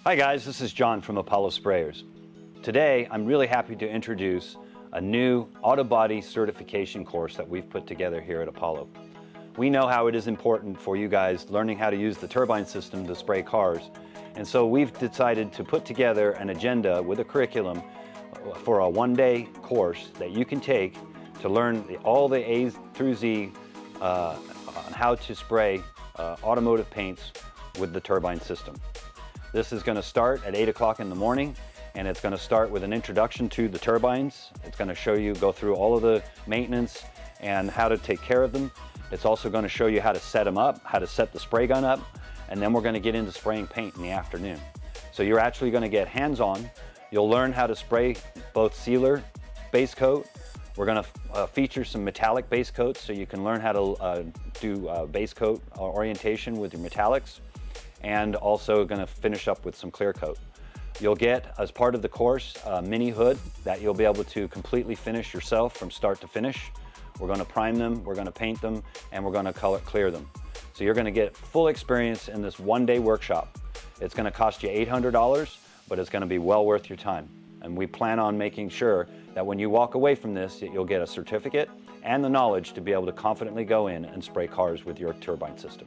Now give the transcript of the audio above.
Hi guys, this is John from Apollo Sprayers. Today I'm really happy to introduce a new auto body certification course that we've put together here at Apollo. We know how it is important for you guys learning how to use the turbine system to spray cars, and so we've decided to put together an agenda with a curriculum for a one-day course that you can take to learn all the A through Z on how to spray automotive paints with the turbine system. This is going to start at 8 o'clock in the morning, and it's going to start with an introduction to the turbines. It's going to show you, go through all of the maintenance and how to take care of them. It's also going to show you how to set them up, how to set the spray gun up, and then we're going to get into spraying paint in the afternoon. So you're actually going to get hands-on. You'll learn how to spray both sealer, base coat. We're going to feature some metallic base coats so you can learn how to do base coat orientation with your metallics, and also going to finish up with some clear coat. You'll get, as part of the course, a mini hood that you'll be able to completely finish yourself from start to finish. We're going to prime them, we're going to paint them, and we're going to color clear them. So you're going to get full experience in this one-day workshop. It's going to cost you $800, but it's going to be well worth your time. And we plan on making sure that when you walk away from this, that you'll get a certificate and the knowledge to be able to confidently go in and spray cars with your turbine system.